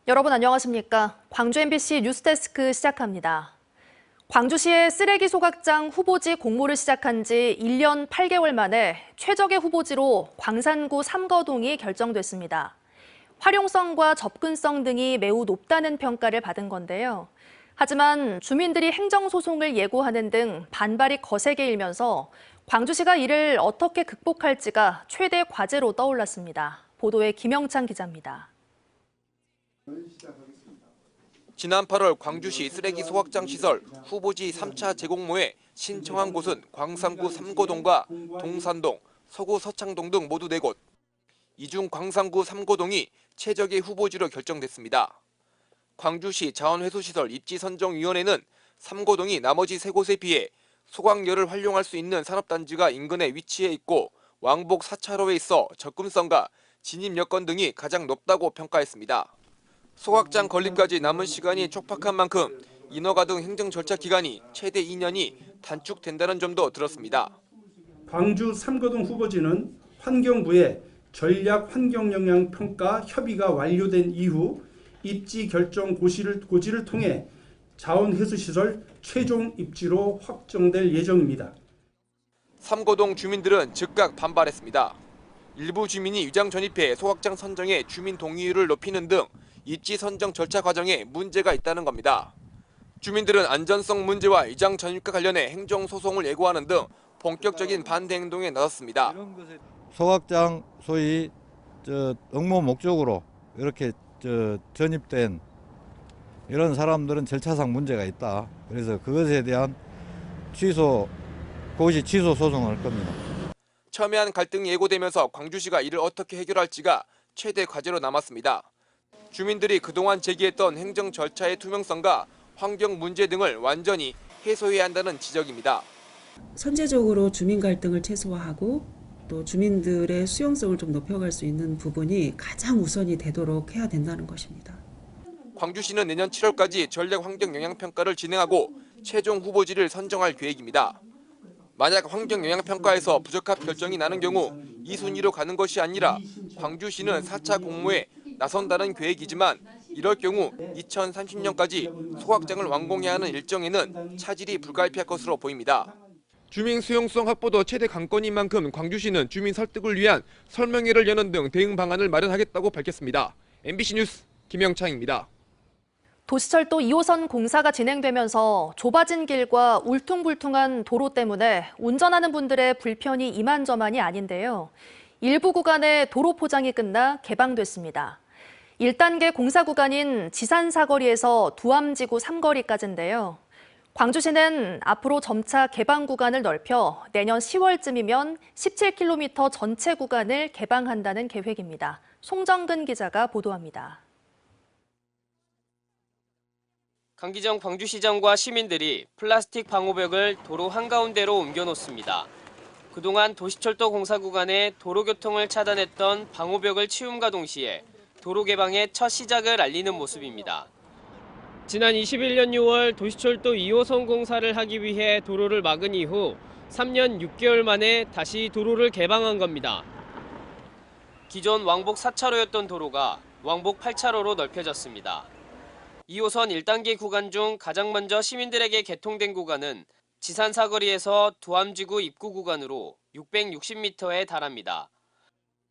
여러분 안녕하십니까? 광주 MBC 뉴스데스크 시작합니다. 광주시의 쓰레기 소각장 후보지 공모를 시작한 지 1년 8개월 만에 최적의 후보지로 광산구 삼거동이 결정됐습니다. 활용성과 접근성 등이 매우 높다는 평가를 받은 건데요. 하지만 주민들이 행정소송을 예고하는 등 반발이 거세게 일면서 광주시가 이를 어떻게 극복할지가 최대 과제로 떠올랐습니다. 보도에 김영찬 기자입니다. 지난 8월 광주시 쓰레기 소각장 시설 후보지 3차 재공모에 신청한 곳은 광산구 삼거동과 동산동, 서구 서창동 등 모두 4곳. 이 중 광산구 삼거동이 최적의 후보지로 결정됐습니다. 광주시 자원회수시설 입지선정위원회는 삼거동이 나머지 3곳에 비해 소각열을 활용할 수 있는 산업단지가 인근에 위치해 있고 왕복 4차로에 있어 접근성과 진입 여건 등이 가장 높다고 평가했습니다. 소각장 건립까지 남은 시간이 촉박한 만큼 인허가 등 행정 절차 기간이 최대 2년이 단축된다는 점도 들었습니다. 광주 삼거동 후보지는 환경부의 전략 환경영향평가 협의가 완료된 이후 입지 결정 고지를 통해 자원회수시설 최종 입지로 확정될 예정입니다. 삼거동 주민들은 즉각 반발했습니다. 일부 주민이 위장 전입해 소각장 선정에 주민 동의율을 높이는 등 입지 선정 절차 과정에 문제가 있다는 겁니다. 주민들은 안전성 문제와 위장 전입과 관련해 행정소송을 예고하는 등 본격적인 반대 행동에 나섰습니다. 소각장 소위 응모 목적으로 이렇게 전입된 이런 사람들은 절차상 문제가 있다. 그래서 그것에 대한 그것이 취소 소송을 할 겁니다. 첨예한 갈등이 예고되면서 광주시가 이를 어떻게 해결할지가 최대 과제로 남았습니다. 주민들이 그동안 제기했던 행정 절차의 투명성과 환경 문제 등을 완전히 해소해야 한다는 지적입니다. 선제적으로 주민 갈등을 최소화하고 또 주민들의 수용성을 좀 높여갈 수 있는 부분이 가장 우선이 되도록 해야 된다는 것입니다. 광주시는 내년 7월까지 전략 환경 영향 평가를 진행하고 최종 후보지를 선정할 계획입니다. 만약 환경 영향 평가에서 부적합 결정이 나는 경우 2순위로 가는 것이 아니라 광주시는 4차 공모에 나선다는 계획이지만 이럴 경우 2030년까지 소각장을 완공해야 하는 일정에는 차질이 불가피할 것으로 보입니다. 주민 수용성 확보도 최대 관건인 만큼 광주시는 주민 설득을 위한 설명회를 여는 등 대응 방안을 마련하겠다고 밝혔습니다. MBC 뉴스 김영창입니다. 도시철도 2호선 공사가 진행되면서 좁아진 길과 울퉁불퉁한 도로 때문에 운전하는 분들의 불편이 이만저만이 아닌데요. 일부 구간의 도로 포장이 끝나 개방됐습니다. 1단계 공사 구간인 지산사거리에서 두암지구 3거리까지인데요. 광주시는 앞으로 점차 개방 구간을 넓혀 내년 10월쯤이면 17km 전체 구간을 개방한다는 계획입니다. 송정근 기자가 보도합니다. 강기정 광주시장과 시민들이 플라스틱 방호벽을 도로 한가운데로 옮겨놓습니다. 그동안 도시철도 공사 구간에 도로교통을 차단했던 방호벽을 치움과 동시에 도로 개방의 첫 시작을 알리는 모습입니다. 지난 21년 6월 도시철도 2호선 공사를 하기 위해 도로를 막은 이후 3년 6개월 만에 다시 도로를 개방한 겁니다. 기존 왕복 4차로였던 도로가 왕복 8차로로 넓혀졌습니다. 2호선 1단계 구간 중 가장 먼저 시민들에게 개통된 구간은 지산사거리에서 두암지구 입구 구간으로 660m에 달합니다.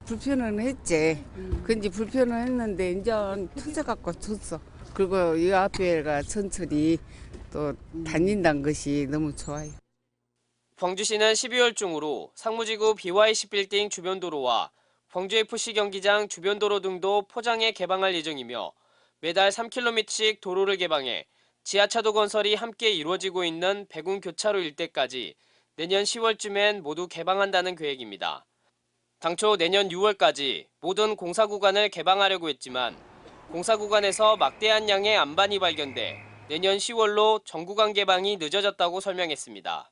불편은 했지. 근데 불편은 했는데 이제 터져갖고 줬어. 그리고 이 앞에가 천천히 또 다닌다는 것이 너무 좋아요. 광주시는 12월 중으로 상무지구 BYC 빌딩 주변 도로와 광주FC 경기장 주변 도로 등도 포장해 개방할 예정이며 매달 3km씩 도로를 개방해 지하차도 건설이 함께 이루어지고 있는 백운교차로 일대까지 내년 10월쯤엔 모두 개방한다는 계획입니다. 당초 내년 6월까지 모든 공사 구간을 개방하려고 했지만 공사 구간에서 막대한 양의 안반이 발견돼 내년 10월로 전 구간 개방이 늦어졌다고 설명했습니다.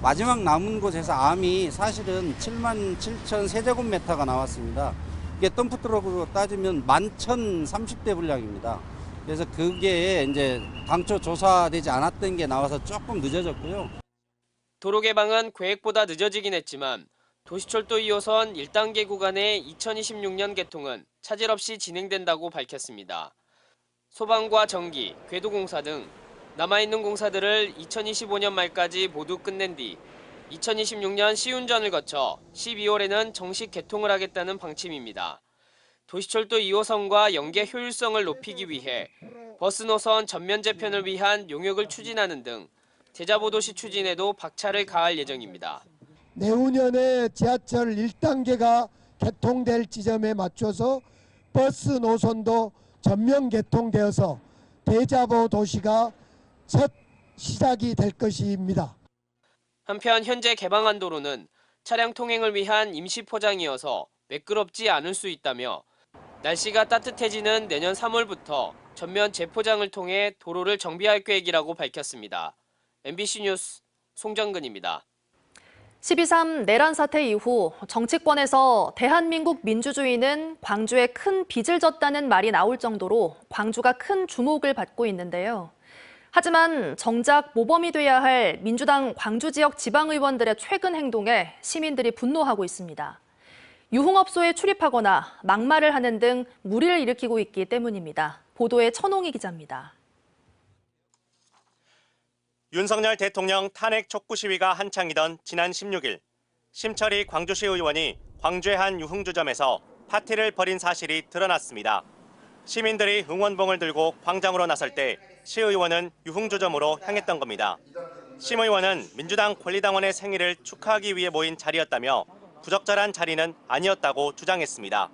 마지막 남은 곳에서 암이 사실은 77,000세제곱미터가 나왔습니다. 이게 덤프트럭으로 따지면 11,030대 분량입니다. 그래서 그게 이제 당초 조사되지 않았던 게 나와서 조금 늦어졌고요. 도로 개방은 계획보다 늦어지긴 했지만 도시철도 2호선 1단계 구간의 2026년 개통은 차질 없이 진행된다고 밝혔습니다. 소방과 전기, 궤도공사 등 남아있는 공사들을 2025년 말까지 모두 끝낸 뒤 2026년 시운전을 거쳐 12월에는 정식 개통을 하겠다는 방침입니다. 도시철도 2호선과 연계 효율성을 높이기 위해 버스 노선 전면 재편을 위한 용역을 추진하는 등 제자보도시 추진에도 박차를 가할 예정입니다. 내후년에 지하철 1단계가 개통될 지점에 맞춰서 버스 노선도 전면 개통되어서 대자보도시가 첫 시작이 될 것입니다. 한편 현재 개방한 도로는 차량 통행을 위한 임시 포장이어서 매끄럽지 않을 수 있다며 날씨가 따뜻해지는 내년 3월부터 전면 재포장을 통해 도로를 정비할 계획이라고 밝혔습니다. MBC 뉴스 송정근입니다. 12.3 내란 사태 이후 정치권에서 대한민국 민주주의는 광주에 큰 빚을 졌다는 말이 나올 정도로 광주가 큰 주목을 받고 있는데요. 하지만 정작 모범이 돼야 할 민주당 광주 지역 지방의원들의 최근 행동에 시민들이 분노하고 있습니다. 유흥업소에 출입하거나 막말을 하는 등 무리를 일으키고 있기 때문입니다. 보도에 천홍희 기자입니다. 윤석열 대통령 탄핵 촉구 시위가 한창이던 지난 16일, 심철희 광주시 의원이 광주의 한 유흥주점에서 파티를 벌인 사실이 드러났습니다. 시민들이 응원봉을 들고 광장으로 나설 때 시 의원은 유흥주점으로 향했던 겁니다. 심 의원은 민주당 권리당원의 생일을 축하하기 위해 모인 자리였다며 부적절한 자리는 아니었다고 주장했습니다.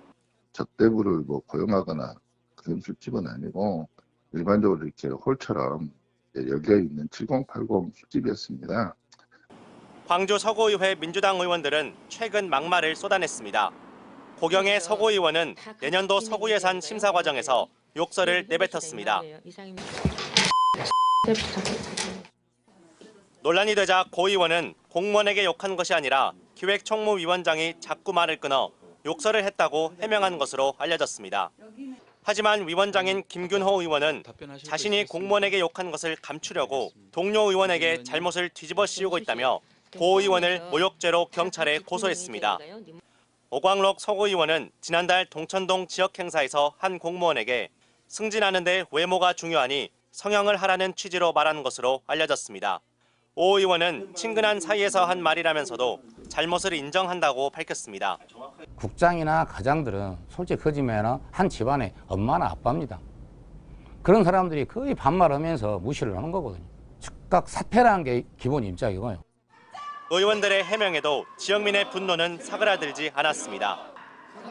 적대부를 고용하거나 그런 술집은 아니고 일반적으로 이렇게 홀처럼 열려있는 7080 술집이었습니다. 광주 서구의회 민주당 의원들은 최근 막말을 쏟아냈습니다. 고경의 서구의원은 내년도 서구예산 심사 과정에서 욕설을 내뱉었습니다. 논란이 되자 고 의원은 공무원에게 욕한 것이 아니라 기획총무위원장이 자꾸 말을 끊어 욕설을 했다고 해명한 것으로 알려졌습니다. 하지만 위원장인 김균호 의원은 자신이 공무원에게 욕한 것을 감추려고 동료 의원에게 잘못을 뒤집어 씌우고 있다며 고 의원을 모욕죄로 경찰에 고소했습니다. 오광록 서구 의원은 지난달 동천동 지역 행사에서 한 공무원에게 승진하는 데 외모가 중요하니 성형을 하라는 취지로 말한 것으로 알려졌습니다. 오 의원은 친근한 사이에서 한 말이라면서도 잘못을 인정한다고 밝혔습니다. 국장이나 과장들은 솔직히 커지면 한 집안의 엄마나 아빠입니다. 그런 사람들이 거의 반말하면서 무시를 하는 거거든요. 즉각 사퇴라는 게 기본 입장이고요. 의원들의 해명에도 지역민의 분노는 사그라들지 않았습니다.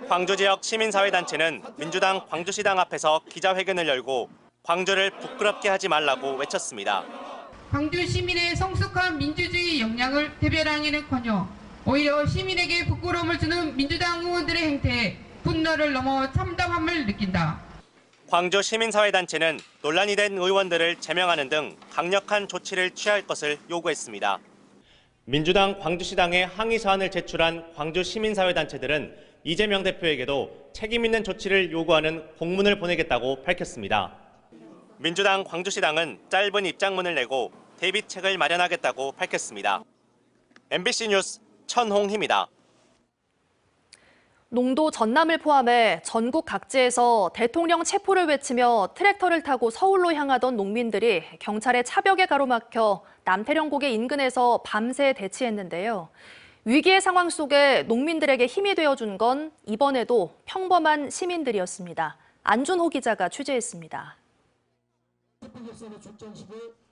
광주 지역 시민사회단체는 민주당 광주시당 앞에서 기자회견을 열고 광주를 부끄럽게 하지 말라고 외쳤습니다. 광주 시민의 성숙한 민주주의 역량을 대변하기는커녕 오히려 시민에게 부끄러움을 주는 민주당 의원들의 행태에 분노를 넘어 참담함을 느낀다. 광주 시민사회단체는 논란이 된 의원들을 제명하는 등 강력한 조치를 취할 것을 요구했습니다. 민주당 광주시당에 항의 사안을 제출한 광주 시민사회단체들은 이재명 대표에게도 책임 있는 조치를 요구하는 공문을 보내겠다고 밝혔습니다. 민주당 광주시당은 짧은 입장문을 내고 대비책을 마련하겠다고 밝혔습니다. MBC 뉴스 천홍희입니다. 농도 전남을 포함해 전국 각지에서 대통령 체포를 외치며 트랙터를 타고 서울로 향하던 농민들이 경찰의 차벽에 가로막혀 남태령고개 인근에서 밤새 대치했는데요. 위기의 상황 속에 농민들에게 힘이 되어준 건 이번에도 평범한 시민들이었습니다. 안준호 기자가 취재했습니다.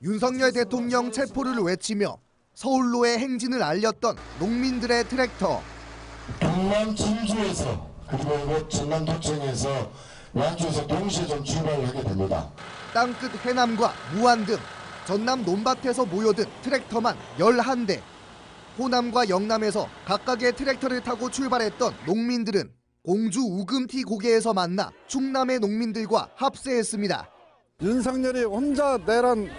윤석열 대통령 체포를 외치며 서울로의 행진을 알렸던 농민들의 트랙터. 경남 진주에서 그리고 이곳 전남 도청에서 양주에서 동시에 좀 출발을 하게 됩니다. 땅끝 해남과 무안 등 전남 논밭에서 모여든 트랙터만 11대. 호남과 영남에서 각각의 트랙터를 타고 출발했던 농민들은 공주 우금티 고개에서 만나 충남의 농민들과 합세했습니다. 윤석열이 혼자 내란을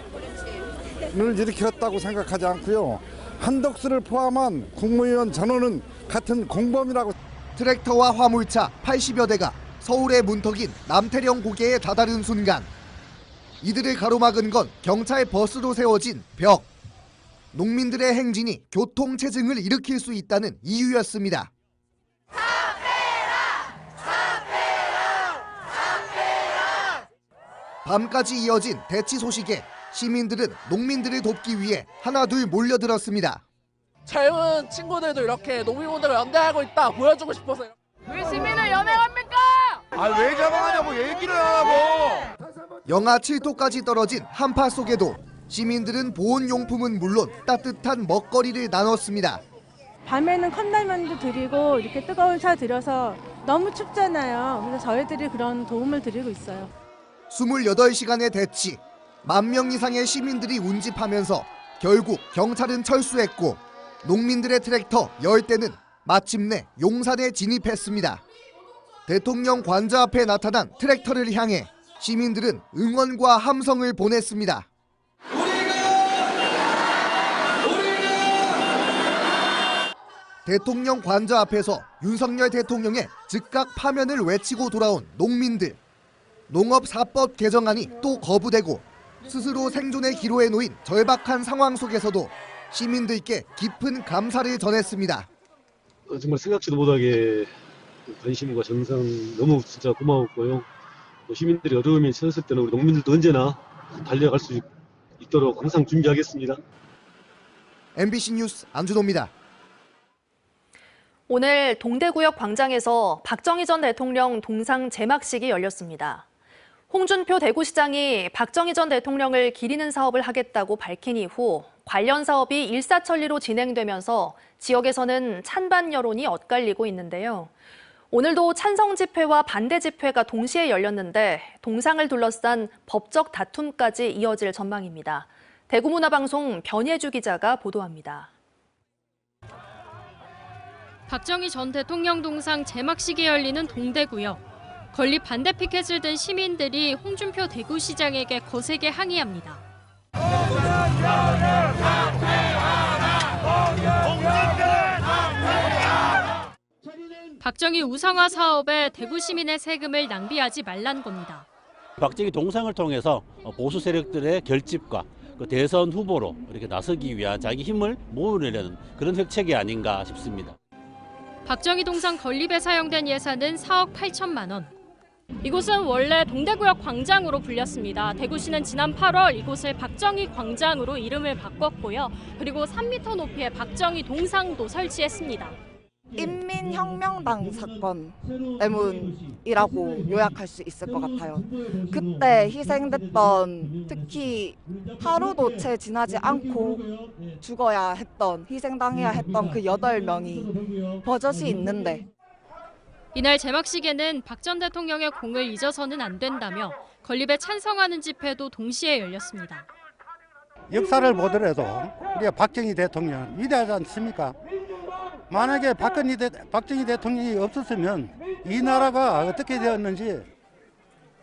일으켰다고 생각하지 않고요. 한덕수를 포함한 국무위원 전원은 같은 공범이라고. 트랙터와 화물차 80여 대가 서울의 문턱인 남태령 고개에 다다른 순간 이들을 가로막은 건 경찰 버스로 세워진 벽. 농민들의 행진이 교통체증을 일으킬 수 있다는 이유였습니다. 밤까지 이어진 대치 소식에 시민들은 농민들을 돕기 위해 하나둘 몰려들었습니다. 젊은 친구들도 이렇게 농민분들을 연대하고 있다 보여주고 싶어서요. 왜 시민을 연행합니까? 왜 잡아가냐고 얘기를 하고. 영하 7도까지 떨어진 한파 속에도 시민들은 보온용품은 물론 따뜻한 먹거리를 나눴습니다. 밤에는 컵라면도 드리고 이렇게 뜨거운 차 드려서 너무 춥잖아요. 그래서 저희들이 그런 도움을 드리고 있어요. 28시간의 대치, 10,000명 이상의 시민들이 운집하면서 결국 경찰은 철수했고 농민들의 트랙터 10대는 마침내 용산에 진입했습니다. 대통령 관저 앞에 나타난 트랙터를 향해 시민들은 응원과 함성을 보냈습니다. 대통령 관저 앞에서 윤석열 대통령의 즉각 파면을 외치고 돌아온 농민들. 농업사법 개정안이 또 거부되고 스스로 생존의 기로에 놓인 절박한 상황 속에서도 시민들께 깊은 감사를 전했습니다. 정말 생각지도 못하게 관심과 정성 너무 진짜 고마웠고요. 시민들이 어려움이 처했을 때는 우리 농민들도 언제나 달려갈 수 있도록 항상 준비하겠습니다. MBC 뉴스 안준호입니다. 오늘 동대구역 광장에서 박정희 전 대통령 동상 제막식이 열렸습니다. 홍준표 대구시장이 박정희 전 대통령을 기리는 사업을 하겠다고 밝힌 이후 관련 사업이 일사천리로 진행되면서 지역에서는 찬반 여론이 엇갈리고 있는데요. 오늘도 찬성 집회와 반대 집회가 동시에 열렸는데 동상을 둘러싼 법적 다툼까지 이어질 전망입니다. 대구문화방송 변예주 기자가 보도합니다. 박정희 전 대통령 동상 제막식이 열리는 동대구역. 건립 반대 피켓을 든 시민들이 홍준표 대구시장에게 거세게 항의합니다. 박정희 우상화 사업에 대구 시민의 세금을 낭비하지 말란 겁니다. 박정희 동상을 통해서 보수 세력들의 결집과 그 대선 후보로 이렇게 나서기 위한 자기 힘을 모으려는 그런 획책이 아닌가 싶습니다. 박정희 동상 건립에 사용된 예산은 4억 8천만 원. 이곳은 원래 동대구역 광장으로 불렸습니다. 대구시는 지난 8월 이곳을 박정희 광장으로 이름을 바꿨고요. 그리고 3m 높이의 박정희 동상도 설치했습니다. 인민혁명당 사건 때문이라고 요약할 수 있을 것 같아요. 그때 희생됐던, 특히 하루도 채 지나지 않고 죽어야 했던, 희생당해야 했던 그 8명이 버젓이 있는데, 이날 제막식에는 박 전 대통령의 공을 잊어서는 안 된다며 건립에 찬성하는 집회도 동시에 열렸습니다. 역사를 보더라도 우리가 박정희 대통령 위대하지 않습니까? 만약에 박정희 대통령이 없었으면 이 나라가 어떻게 되었는지.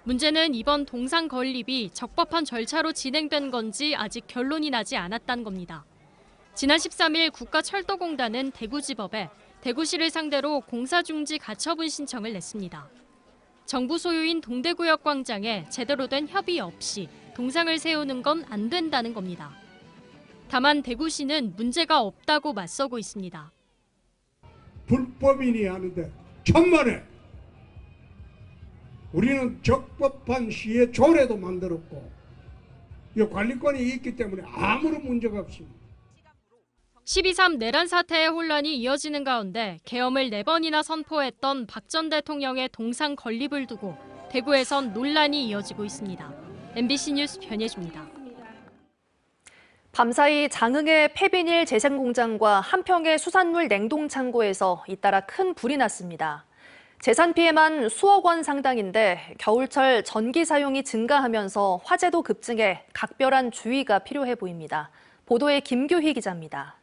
문제는 이번 동상 건립이 적법한 절차로 진행된 건지 아직 결론이 나지 않았다는 겁니다. 지난 13일 국가철도공단은 대구지법에 대구시를 상대로 공사중지 가처분 신청을 냈습니다. 정부 소유인 동대구역 광장에 제대로 된 협의 없이 동상을 세우는 건 안 된다는 겁니다. 다만 대구시는 문제가 없다고 맞서고 있습니다. 불법이니 하는데 천만에 우리는 적법한 시의 조례도 만들었고 이 관리권이 있기 때문에 아무런 문제가 없습니다. 12.3 내란 사태의 혼란이 이어지는 가운데 계엄을 4번이나 선포했던 박 전 대통령의 동상 건립을 두고 대구에선 논란이 이어지고 있습니다. MBC 뉴스 변예주입니다. 밤사이 장흥의 폐비닐 재생 공장과 한평의 수산물 냉동 창고에서 잇따라 큰 불이 났습니다. 재산 피해만 수억 원 상당인데 겨울철 전기 사용이 증가하면서 화재도 급증해 각별한 주의가 필요해 보입니다. 보도에 김규희 기자입니다.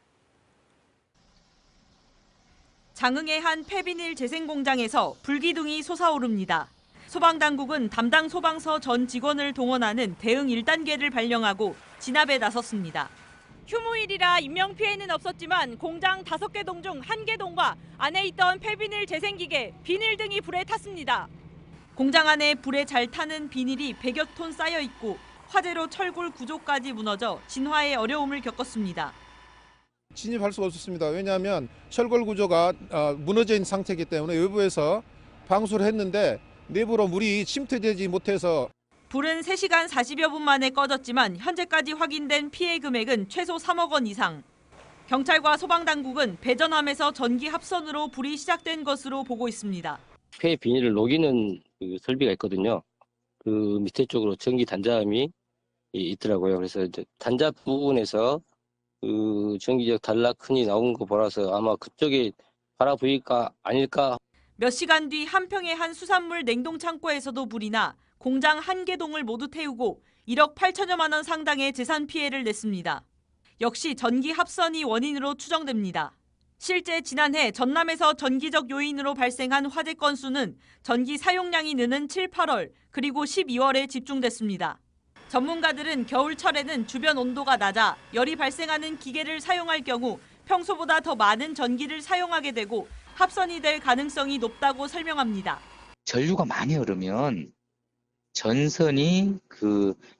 장흥의 한 폐비닐 재생 공장에서 불기둥이 솟아오릅니다. 소방당국은 담당 소방서 전 직원을 동원하는 대응 1단계를 발령하고 진압에 나섰습니다. 휴무일이라 인명피해는 없었지만 공장 5개 동 중 1개 동과 안에 있던 폐비닐 재생기계, 비닐 등이 불에 탔습니다. 공장 안에 불에 잘 타는 비닐이 100여 톤 쌓여 있고 화재로 철골 구조까지 무너져 진화에 어려움을 겪었습니다. 진입할 수가 없었습니다. 왜냐하면 철골 구조가 무너져 있는 상태이기 때문에 외부에서 방수를 했는데 내부로 물이 침투되지 못해서 불은 3시간 40여 분 만에 꺼졌지만 현재까지 확인된 피해 금액은 최소 3억 원 이상. 경찰과 소방당국은 배전함에서 전기 합선으로 불이 시작된 것으로 보고 있습니다. 폐 비닐을 녹이는 그 설비가 있거든요. 그 밑에 쪽으로 전기 단자함이 있더라고요. 그래서 이제 단자 부분에서 그 전기적 단락흔이 나온 거 보라서 아마 그쪽에 바라보일까 아닐까. 몇 시간 뒤 한평의 한 수산물 냉동 창고에서도 불이 나 공장 1개동을 모두 태우고 1억 8천여만 원 상당의 재산 피해를 냈습니다. 역시 전기 합선이 원인으로 추정됩니다. 실제 지난해 전남에서 전기적 요인으로 발생한 화재 건수는 전기 사용량이 느는 7, 8월 그리고 12월에 집중됐습니다. 전문가들은 겨울철에는 주변 온도가 낮아 열이 발생하는 기계를 사용할 경우 평소보다 더 많은 전기를 사용하게 되고 합선이 될 가능성이 높다고 설명합니다. 전류가 많이 흐르면 전선이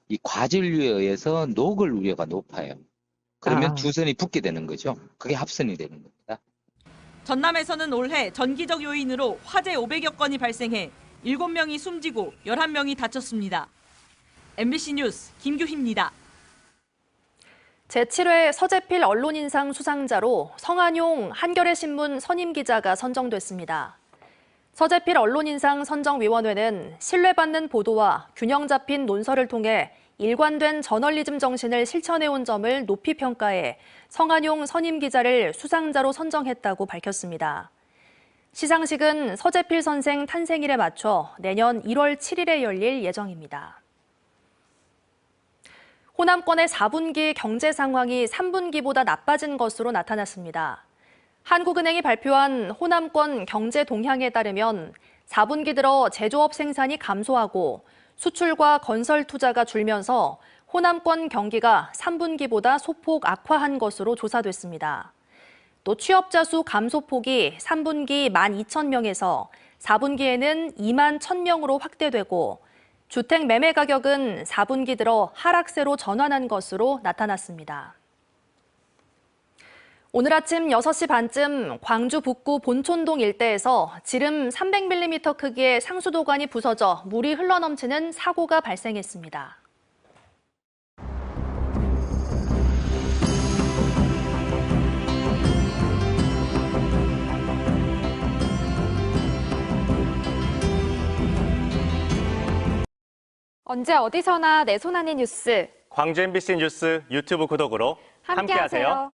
이 과전류에 의해서 녹을 우려가 높아요. 그러면 두 선이 붙게 되는 거죠. 그게 합선이 되는 겁니다. 전남에서는 올해 전기적 요인으로 화재 500여 건이 발생해 7명이 숨지고 11명이 다쳤습니다. MBC 뉴스 김규희입니다. 제7회 서재필 언론인상 수상자로 성한용 한겨레신문 선임기자가 선정됐습니다. 서재필 언론인상 선정위원회는 신뢰받는 보도와 균형 잡힌 논설을 통해 일관된 저널리즘 정신을 실천해온 점을 높이 평가해 성한용 선임기자를 수상자로 선정했다고 밝혔습니다. 시상식은 서재필 선생 탄생일에 맞춰 내년 1월 7일에 열릴 예정입니다. 호남권의 4분기 경제 상황이 3분기보다 나빠진 것으로 나타났습니다. 한국은행이 발표한 호남권 경제 동향에 따르면 4분기 들어 제조업 생산이 감소하고 수출과 건설 투자가 줄면서 호남권 경기가 3분기보다 소폭 악화한 것으로 조사됐습니다. 또 취업자 수 감소폭이 3분기 12,000명에서 4분기에는 2만 1,000명으로 확대되고 주택 매매 가격은 4분기 들어 하락세로 전환한 것으로 나타났습니다. 오늘 아침 6시 반쯤 광주 북구 본촌동 일대에서 지름 300mm 크기의 상수도관이 부서져 물이 흘러넘치는 사고가 발생했습니다. 언제 어디서나 내 손 안의 뉴스. 광주 MBC 뉴스 유튜브 구독으로 함께하세요.